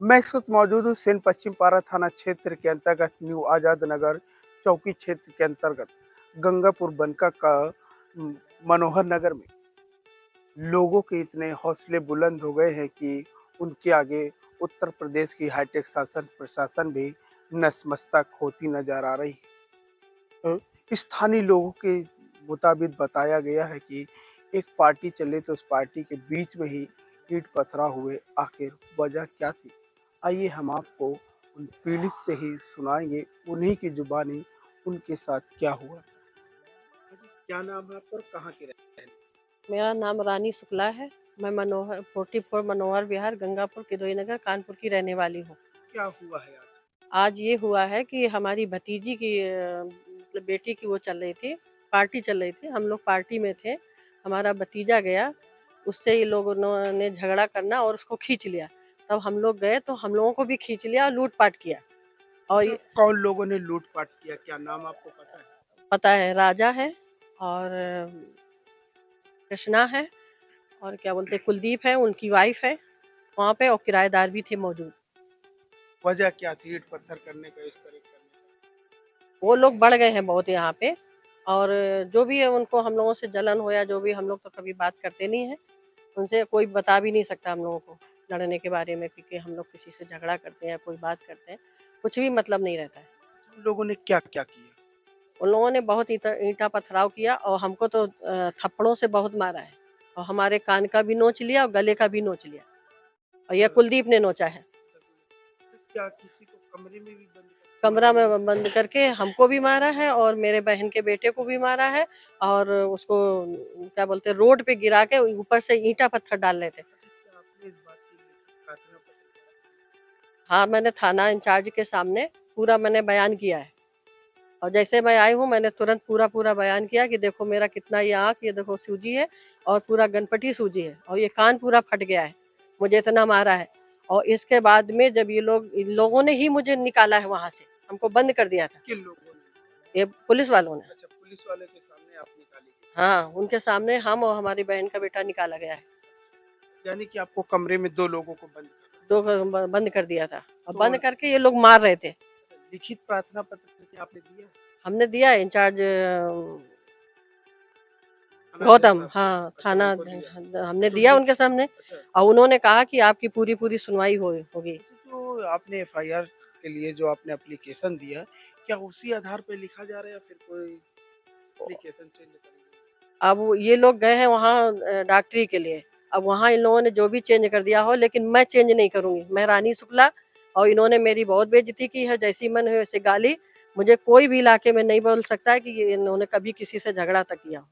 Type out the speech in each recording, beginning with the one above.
मैं इस वक्त मौजूद हूँ सेन पश्चिम पारा थाना क्षेत्र के अंतर्गत न्यू आजाद नगर चौकी क्षेत्र के अंतर्गत गंगापुर बनका का मनोहर नगर में लोगों के इतने हौसले बुलंद हो गए हैं कि उनके आगे उत्तर प्रदेश की हाईटेक शासन प्रशासन भी नतमस्तक होती नजर आ रही है। स्थानीय लोगों के मुताबिक बताया गया है कि एक पार्टी चले तो उस पार्टी के बीच में ही ईंट पथराव हुए। आखिर वजह क्या थी, आइए हम आपको उन पीड़ित से ही सुनाएंगे, उन्हीं की जुबानी उनके साथ क्या हुआ। क्या नाम है आपका, कहाँ के रहने वाले? मेरा नाम रानी शुक्ला है। मैं मनोहर 44 मनोहर विहार गंगापुर किदोई नगर कानपुर की रहने वाली हूँ। क्या हुआ है आज? आज ये हुआ है कि हमारी भतीजी की मतलब बेटी की वो चल रही थी, पार्टी चल रही थी। हम लोग पार्टी में थे, हमारा भतीजा गया, उससे ये लोगों ने झगड़ा करना और उसको खींच लिया। तब हम लोग गए तो हम लोगों को भी खींच लिया और लूट-पाट किया। और अच्छा, कौन लोगों ने लूटपाट किया, क्या नाम आपको पता है? पता है, राजा है और कृष्णा है और क्या बोलते हैं कुलदीप है, उनकी वाइफ है वहाँ पे और किराएदार भी थे मौजूद। वजह क्या थी ईंट पत्थर करने का, इस तरह करने वो लोग बढ़ गए हैं बहुत यहाँ पे और जो भी है उनको हम लोगों से जलन हो या जो भी, हम लोग तो कभी बात करते नहीं हैं उनसे, कोई बता भी नहीं सकता हम लोगों को लड़ने के बारे में, क्योंकि हम लोग किसी से झगड़ा करते हैं, कोई बात करते हैं, कुछ भी मतलब नहीं रहता है। का उन लोगों ने क्या क्या किया? उन लोगों ने बहुत ईंटा पथराव किया और हमको तो थप्पड़ों से बहुत मारा है और हमारे कान का भी नोच लिया और गले का भी नोच लिया और यह कुलदीप ने नोचा है। क्या किसी को कमरे में भी बंद करके कमरा मारा गया? में बंद करके हमको भी मारा है और मेरे बहन के बेटे को भी मारा है और उसको क्या बोलते हैं रोड पे गिरा के ऊपर से ईंटा पत्थर डाल रहे थे। अच्छा, क्या आपने इस बात के लिए प्रार्थना पत्र किया? हाँ, मैंने थाना इंचार्ज के सामने पूरा मैंने बयान किया है और जैसे मैं आई हूँ मैंने तुरंत पूरा बयान किया कि देखो मेरा कितना ये आँख, ये देखो सूजी है और पूरा गनपटी सूजी है और ये कान पूरा फट गया है, मुझे इतना मारा है। और इसके बाद में जब ये लोग, इन लोगों ने ही मुझे निकाला है वहाँ से, हमको बंद कर दिया था, किन लोगों ने? ये पुलिस वालों ने। अच्छा, पुलिस वाले के सामने आप निकाली गई? हाँ, उनके सामने हम और हमारी बहन का बेटा निकाला गया है। यानी कि आपको कमरे में दो लोगों को बंद कर दो बंद कर दिया था और तो बंद करके ये लोग मार रहे थे। लिखित प्रार्थना पत्र करके आपने दिया? हमने दिया है इंचार्ज थानाध्यक्ष गौतम, साहब? हाँ अच्छा, थाना उनको दिया। हमने तो दिया लिख उनके सामने अच्छा, और उन्होंने कहा कि आपकी पूरी सुनवाई होगी। जो आपने एफआईआर के लिए जो आपने एप्लीकेशन दिया, क्या उसी आधार पे लिखा जा रहा है या फिर कोई एप्लीकेशन चेंज करेंगे? अब ये लोग गए हैं वहाँ डॉक्टरी के लिए, अब वहाँ इन लोगों ने जो भी चेंज कर दिया हो, लेकिन मैं चेंज नहीं करूँगी। मैं रानी शुक्ला, और इन्होंने मेरी बहुत बेइज्जती की है, जैसी मन है वैसे गाली। मुझे कोई भी इलाके में नहीं बोल सकता है कि ये इन्होंने कभी किसी से झगड़ा तक किया हो।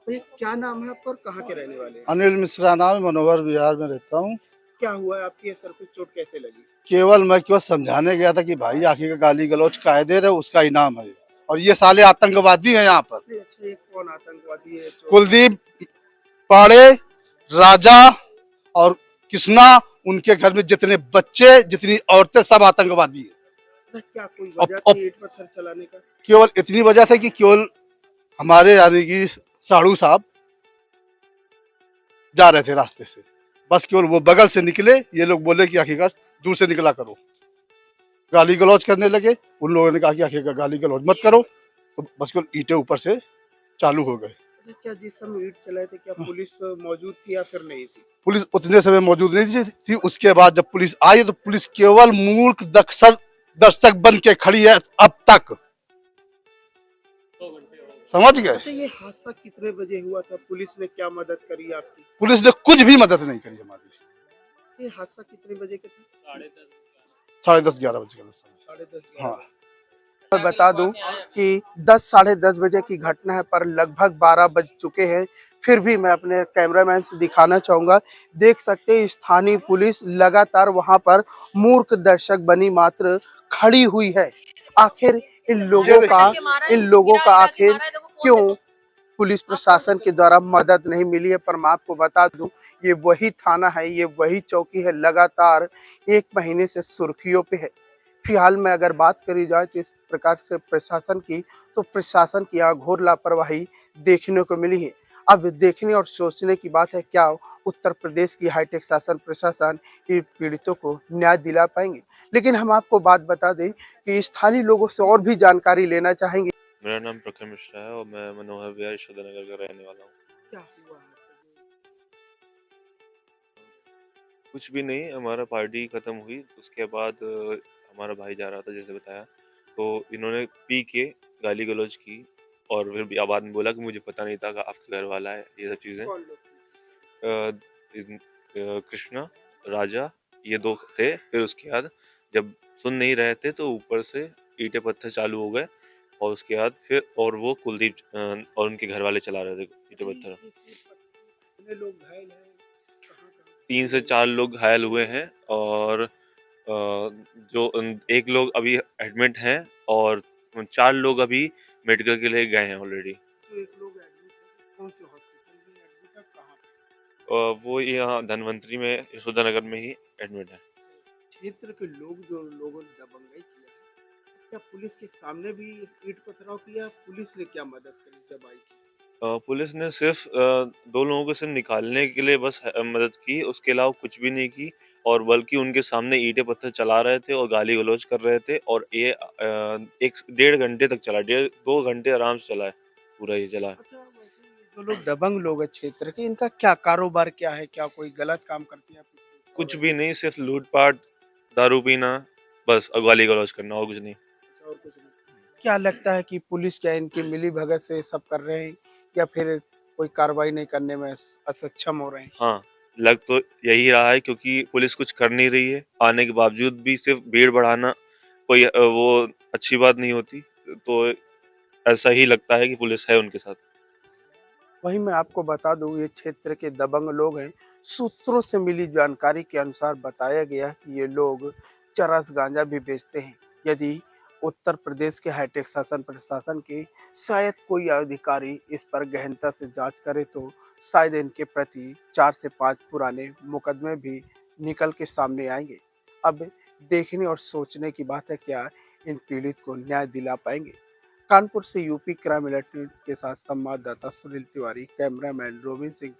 भैया, क्या नाम है आपका और कहाँ के रहने वाले हैं? अनिल मिश्रा नाम है, मनोहर विहार में रहता हूँ। क्या हुआ है, आपकी ये सर पे चोट कैसे लगी? केवल मैं क्यों समझाने गया था कि भाई आखिर का गाली गलौज कायदे रहे, उसका इनाम है। और ये साले आतंकवादी हैं यहाँ पर। अच्छा, ये कौन आतंकवादी है जो? कुलदीप पाड़े, राजा और कृष्णा, उनके घर में जितने बच्चे जितनी औरतें सब आतंकवादी है। अच्छा, क्या कोई वजह और थी ईंट पत्थर चलाने का? केवल इतनी वजह से कि केवल हमारे यानी कि साड़ू साहब जा रहे थे रास्ते से, बस केवल वो बगल से निकले, ये लोग बोले कि आखिरकार दूर से निकला करो, गाली गलौज करने लगे। उन लोगों ने कहा कि आखिरकार गाली गलौज मत करो, तो बस केवल ईंटें ऊपर से चालू हो गए। अच्छा, क्या जिस समय ईंट चलाए थे क्या पुलिस मौजूद थी या फिर नहीं थी? पुलिस उतने समय मौजूद नहीं थी। उसके बाद जब पुलिस आई तो पुलिस केवल मूर्ख दर्शक बन के खड़ी है अब तक, समझ गए। अच्छा, ये हादसा कितने बजे हुआ था, पुलिस ने क्या मदद करी आपकी? पुलिस ने कुछ भी मदद नहीं करी हमारी। ये हादसा कितने बजे का था? 10:30 11 बजे का समय। 10:30 हाँ, मैं बता दूं कि 10 साढ़े 10 बजे की घटना है, पर लगभग 12 बज चुके हैं। फिर भी मैं अपने कैमरामैन से दिखाना चाहूंगा, देख सकते हैं स्थानीय पुलिस लगातार वहां पर मूर्ख दर्शक बनी मात्र खड़ी हुई है। आखिर इन लोगों का आखिर क्यों पुलिस प्रशासन के द्वारा मदद नहीं मिली है? पर मैं आपको बता दूं, ये वही थाना है, ये वही चौकी है, लगातार 1 महीने से सुर्खियों पे है। फिलहाल में अगर बात करी जाए तो इस प्रकार से प्रशासन की, तो प्रशासन की यहाँ घोर लापरवाही देखने को मिली है। अब देखने और सोचने की बात है, क्या उत्तर प्रदेश की हाईटेक शासन प्रशासन इन पीड़ितों को न्याय दिला पाएंगे। लेकिन हम आपको बात बता दें कि स्थानीय लोगों से और भी जानकारी लेना चाहेंगे। मेरा नाम प्रखर मिश्रा है और मैं मनोहर विहार यशोदानगर का रहने वाला हूँ। क्या हुआ है? कुछ भी नहीं, हमारा पार्टी खत्म हुई उसके बाद हमारा भाई जा रहा था जैसे बताया, तो इन्होंने पी के गाली गलौज की और फिर बाद में बोला कि मुझे पता नहीं था कि आपके घर वाला है, ये सब चीज़ें। कौन लोग कृष्णा, राजा, ये दो थे। फिर उसके बाद जब सुन नहीं रहे थे तो ऊपर से ईंटें पत्थर चालू हो गए और उसके बाद फिर और वो कुलदीप और उनके घर वाले चला रहे थे ईंटें पत्थर। कितने लोग घायल हैं? कहाँ कहाँ? 3 से 4 लोग घायल हुए हैं और एक लोग अभी एडमिट हैं और 4 लोग अभी मेडिकल के लिए गए हैं ऑलरेडी। जो एक लोग एडमिट है कौन से हॉस्पिटल में एडमिट है, कहाँ पे? वो यहाँ धनवंतरी में यशोदानगर में ही एडमिट है। क्षेत्र के लोग जो लोगों ने दबंगई किया है, क्या पुलिस के सामने भी ईंट पथराव किया? पुलिस ने क्या मदद करी जब आई थी? पुलिस ने सिर्फ 2 लोगों को सिर्फ निकालने के लिए बस मदद की, उसके अलावा कुछ भी नहीं की और बल्कि उनके सामने ईंटें पत्थर चला रहे थे और गाली गलौज कर रहे थे और ये 1 डेढ़ घंटे तक चला, 2 घंटे आराम से चला है, पूरा ये चला है। अच्छा, वैसे जो लोग दबंग लोग हैं क्षेत्र के, इनका क्या कारोबार क्या है? क्या कोई गलत काम करते हैं या फिर कुछ कुछ और? भी नहीं, सिर्फ लूट-पाट, दारू पीना, बस और गाली गलौज करना और कुछ नहीं। अच्छा, और कुछ नहीं। क्या लगता है कि पुलिस क्या इनकी मिली भगत से सब कर रहे हैं या फिर कोई कार्रवाई नहीं करने में असक्षम हो रहे हैं? हाँ, लग तो यही रहा है क्योंकि पुलिस कुछ कर नहीं रही है, आने के बावजूद भी सिर्फ भीड़ बढ़ाना कोई वो अच्छी बात नहीं होती। तो ऐसा ही लगता है कि पुलिस है उनके साथ। वहीं मैं आपको बता दूं, ये क्षेत्र के दबंग लोग हैं। सूत्रों से मिली जानकारी के अनुसार बताया गया कि ये लोग चरस गांजा भी बेचते हैं। यदि उत्तर प्रदेश के हाईटेक शासन प्रशासन के शायद कोई अधिकारी इस पर गहनता से जांच करे तो शायद इनके प्रति 4 से 5 पुराने मुकदमे भी निकल के सामने आएंगे। अब देखने और सोचने की बात है, क्या इन पीड़ित को न्याय दिला पाएंगे। कानपुर से यूपी क्राइम अलर्ट के साथ संवाददाता सुनील तिवारी, कैमरामैन रोबिन सिंह।